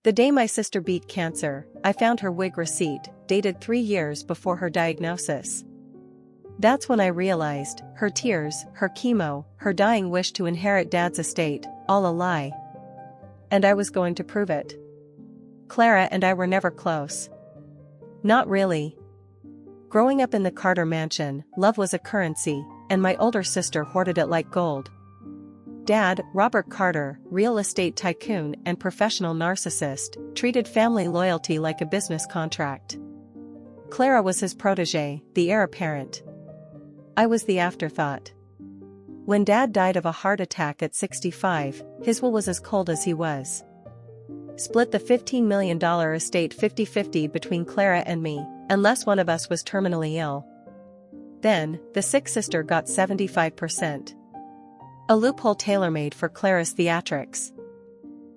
The day my sister beat cancer, I found her wig receipt, dated 3 years before her diagnosis. That's when I realized, her tears, her chemo, her dying wish to inherit Dad's estate, all a lie. And I was going to prove it. Clara and I were never close. Not really. Growing up in the Carter mansion, love was a currency, and my older sister hoarded it like gold. Dad, Robert Carter, real estate tycoon and professional narcissist, treated family loyalty like a business contract. Clara was his protégé, the heir apparent. I was the afterthought. When Dad died of a heart attack at 65, his will was as cold as he was. Split the $15 million estate 50-50 between Clara and me, unless one of us was terminally ill. Then, the sick sister got 75%. A loophole tailor-made for Clara's theatrics.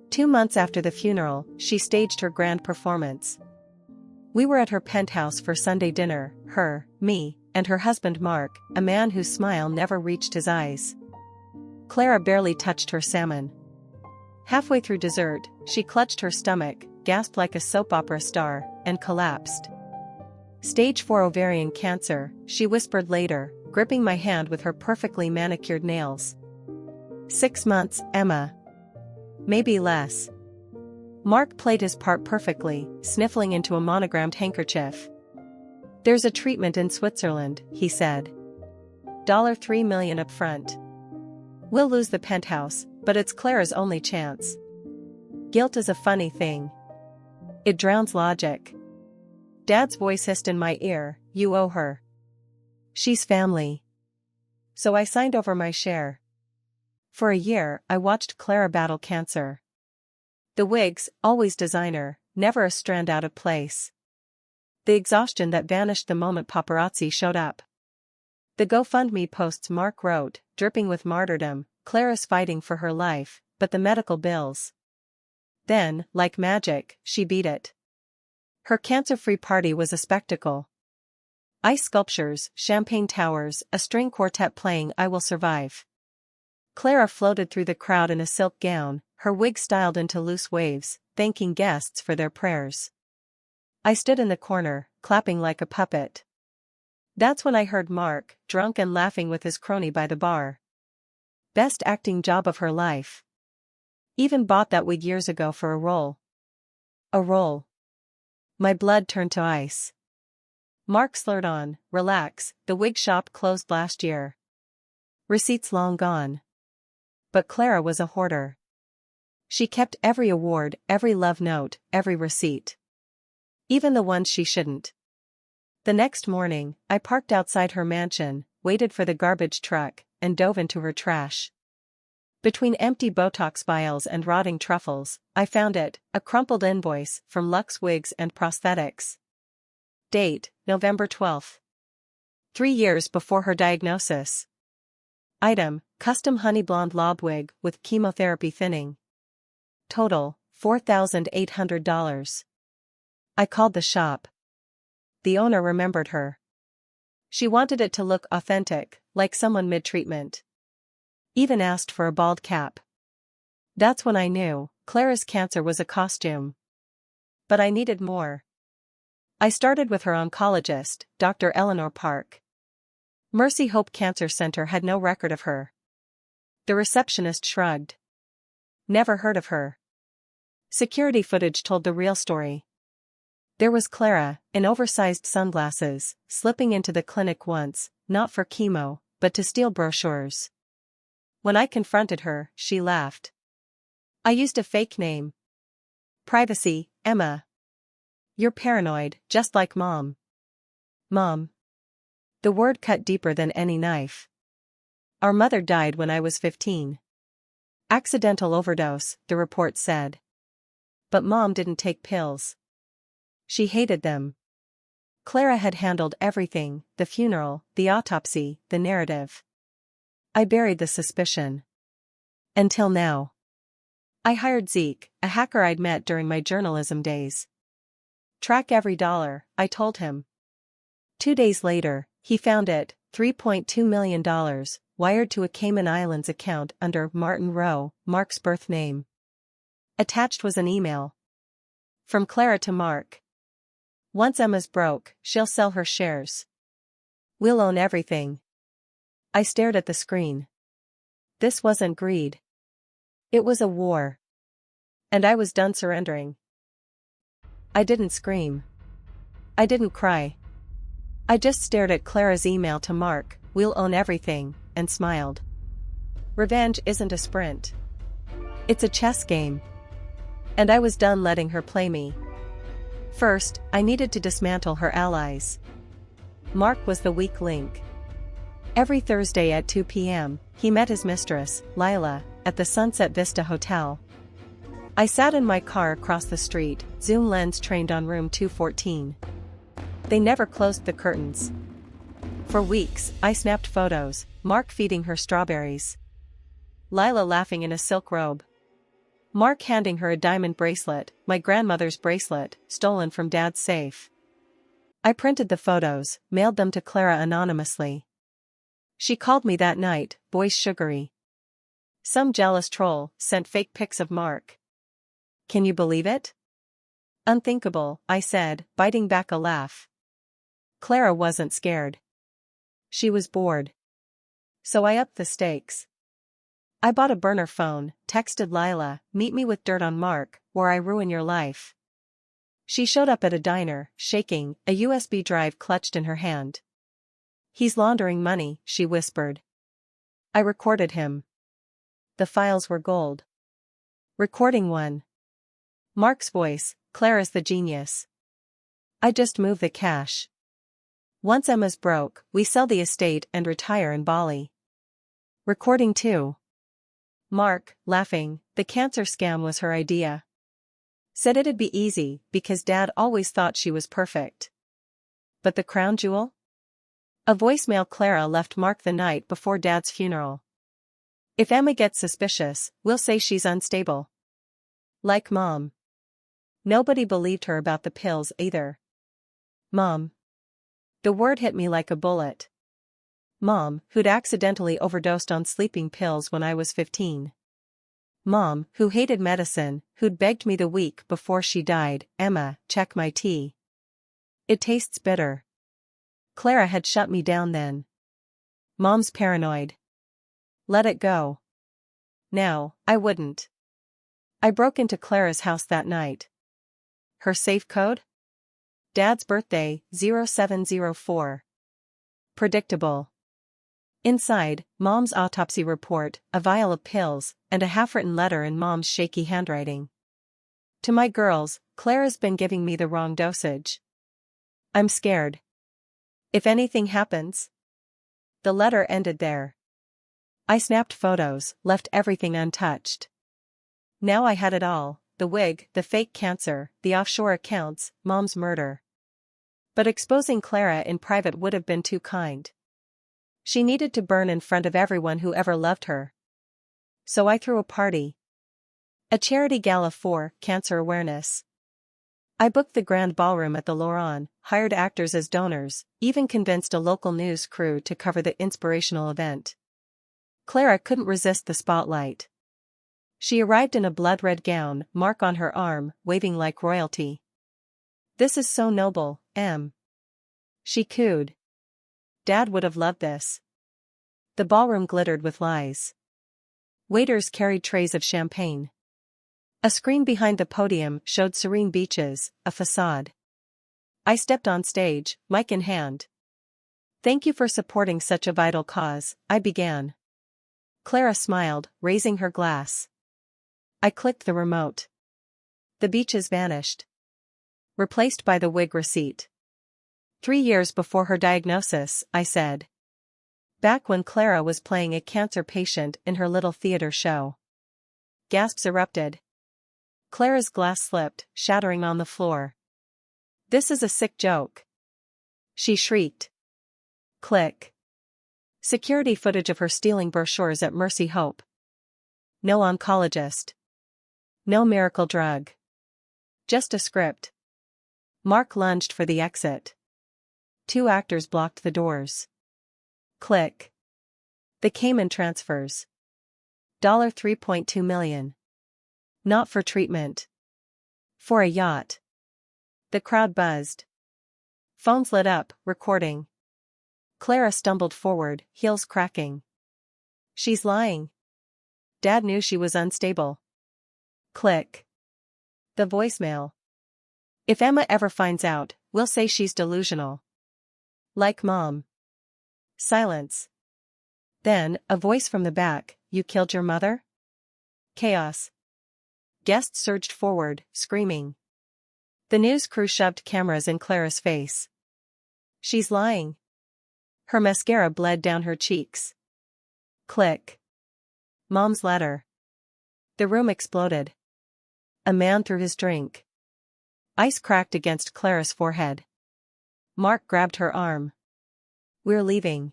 2 months after the funeral, she staged her grand performance. We were at her penthouse for Sunday dinner, her, me, and her husband Mark, a man whose smile never reached his eyes. Clara barely touched her salmon. Halfway through dessert, she clutched her stomach, gasped like a soap opera star, and collapsed. Stage 4 ovarian cancer, she whispered later, gripping my hand with her perfectly manicured nails. 6 months, Emma. Maybe less. Mark played his part perfectly, sniffling into a monogrammed handkerchief. There's a treatment in Switzerland, he said. $3 million up front. We'll lose the penthouse, but it's Clara's only chance. Guilt is a funny thing. It drowns logic. Dad's voice hissed in my ear, you owe her. She's family. So I signed over my share. For a year, I watched Clara battle cancer. The wigs, always designer, never a strand out of place. The exhaustion that vanished the moment paparazzi showed up. The GoFundMe posts Mark wrote, dripping with martyrdom, Clara's fighting for her life, but the medical bills. Then, like magic, she beat it. Her cancer-free party was a spectacle. Ice sculptures, champagne towers, a string quartet playing I Will Survive. Clara floated through the crowd in a silk gown, her wig styled into loose waves, thanking guests for their prayers. I stood in the corner, clapping like a puppet. That's when I heard Mark, drunk and laughing with his crony by the bar. Best acting job of her life. Even bought that wig years ago for a role. A role. My blood turned to ice. Mark slurred on, relax, the wig shop closed last year. Receipts long gone. But Clara was a hoarder. She kept every award, every love note, every receipt. Even the ones she shouldn't. The next morning, I parked outside her mansion, waited for the garbage truck, and dove into her trash. Between empty Botox vials and rotting truffles, I found it, a crumpled invoice from Lux Wigs and Prosthetics. Date, November 12. 3 years before her diagnosis. Item, custom honey blonde lob wig with chemotherapy thinning. Total, $4,800. I called the shop. The owner remembered her. She wanted it to look authentic, like someone mid-treatment. Even asked for a bald cap. That's when I knew, Clara's cancer was a costume. But I needed more. I started with her oncologist, Dr. Eleanor Park. Mercy Hope Cancer Center had no record of her. The receptionist shrugged. Never heard of her. Security footage told the real story. There was Clara, in oversized sunglasses, slipping into the clinic once, not for chemo, but to steal brochures. When I confronted her, she laughed. I used a fake name. Privacy, Emma. You're paranoid, just like Mom. Mom. The word cut deeper than any knife. Our mother died when I was 15. Accidental overdose, the report said. But Mom didn't take pills. She hated them. Clara had handled everything, the funeral, the autopsy, the narrative. I buried the suspicion. Until now. I hired Zeke, a hacker I'd met during my journalism days. Track every dollar, I told him. 2 days later, he found it, $3.2 million, wired to a Cayman Islands account under Martin Rowe, Mark's birth name. Attached was an email. From Clara to Mark. Once Emma's broke, she'll sell her shares. We'll own everything. I stared at the screen. This wasn't greed. It was a war. And I was done surrendering. I didn't scream. I didn't cry. I just stared at Clara's email to Mark, "We'll own everything," and smiled. Revenge isn't a sprint. It's a chess game. And I was done letting her play me. First, I needed to dismantle her allies. Mark was the weak link. Every Thursday at 2 p.m., he met his mistress, Lila, at the Sunset Vista Hotel. I sat in my car across the street, zoom lens trained on room 214. They never closed the curtains. For weeks, I snapped photos, Mark feeding her strawberries, Lila laughing in a silk robe, Mark handing her a diamond bracelet, my grandmother's bracelet, stolen from Dad's safe. I printed the photos, mailed them to Clara anonymously. She called me that night, "Boy's sugary." Some jealous troll sent fake pics of Mark. Can you believe it? Unthinkable, I said, biting back a laugh. Clara wasn't scared. She was bored. So I upped the stakes. I bought a burner phone, texted Lila, "Meet me with dirt on Mark, or I ruin your life." She showed up at a diner, shaking, a USB drive clutched in her hand. "He's laundering money," she whispered. I recorded him. The files were gold. Recording 1. Mark's voice, "Clara's the genius. I just move the cash. Once Emma's broke, we sell the estate and retire in Bali." Recording 2. Mark, laughing, "The cancer scam was her idea. Said it'd be easy, because Dad always thought she was perfect. But the crown jewel?" A voicemail Clara left Mark the night before Dad's funeral. "If Emma gets suspicious, we'll say she's unstable. Like Mom." Nobody believed her about the pills either. Mom. The word hit me like a bullet. Mom, who'd accidentally overdosed on sleeping pills when I was 15. Mom, who hated medicine, who'd begged me the week before she died, "Emma, check my tea. It tastes bitter." Clara had shut me down then. Mom's paranoid. Let it go. Now, I wouldn't. I broke into Clara's house that night. Her safe code? Dad's birthday, 0704. Predictable. Inside, Mom's autopsy report, a vial of pills, and a half-written letter in Mom's shaky handwriting. "To my girls, Clara's been giving me the wrong dosage. I'm scared. If anything happens." The letter ended there. I snapped photos, left everything untouched. Now I had it all, the wig, the fake cancer, the offshore accounts, Mom's murder. But exposing Clara in private would have been too kind. She needed to burn in front of everyone who ever loved her. So I threw a party. A charity gala for cancer awareness. I booked the grand ballroom at the Loran, hired actors as donors, even convinced a local news crew to cover the inspirational event. Clara couldn't resist the spotlight. She arrived in a blood-red gown, Mark on her arm, waving like royalty. "This is so noble, Em." She cooed. Dad would have loved this. The ballroom glittered with lies. Waiters carried trays of champagne. A screen behind the podium showed serene beaches, a facade. I stepped on stage, mic in hand. "Thank you for supporting such a vital cause," I began. Clara smiled, raising her glass. I clicked the remote. The beaches vanished. Replaced by the wig receipt. 3 years before her diagnosis, I said. Back when Clara was playing a cancer patient in her little theater show. Gasps erupted. Clara's glass slipped, shattering on the floor. "This is a sick joke," she shrieked. Click. Security footage of her stealing brochures at Mercy Hope. No oncologist. No miracle drug. Just a script. Mark lunged for the exit. 2 actors blocked the doors. Click. The Cayman transfers. $3.2 million. Not for treatment. For a yacht. The crowd buzzed. Phones lit up, recording. Clara stumbled forward, heels cracking. She's lying. Dad knew she was unstable. Click. The voicemail. If Emma ever finds out, we'll say she's delusional. Like Mom. Silence. Then, a voice from the back, you killed your mother? Chaos. Guests surged forward, screaming. The news crew shoved cameras in Clara's face. She's lying. Her mascara bled down her cheeks. Click. Mom's letter. The room exploded. A man threw his drink. Ice cracked against Clara's forehead. Mark grabbed her arm. We're leaving.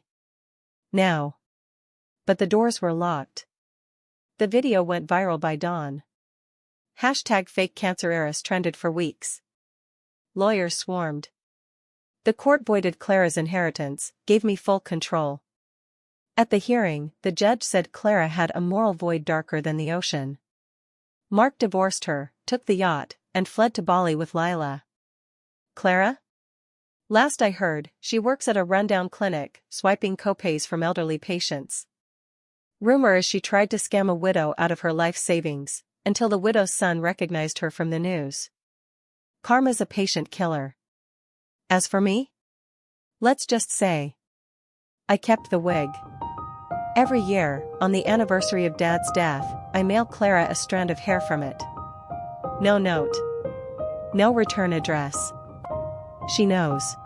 Now. But the doors were locked. The video went viral by dawn. #FakeCancerHeiress trended for weeks. Lawyers swarmed. The court voided Clara's inheritance, gave me full control. At the hearing, the judge said Clara had a moral void darker than the ocean. Mark divorced her, took the yacht, and fled to Bali with Lila. Clara? Last I heard, she works at a rundown clinic, swiping copays from elderly patients. Rumor is she tried to scam a widow out of her life savings, until the widow's son recognized her from the news. Karma's a patient killer. As for me? Let's just say, I kept the wig. Every year, on the anniversary of Dad's death, I mail Clara a strand of hair from it. No note. No return address. She knows.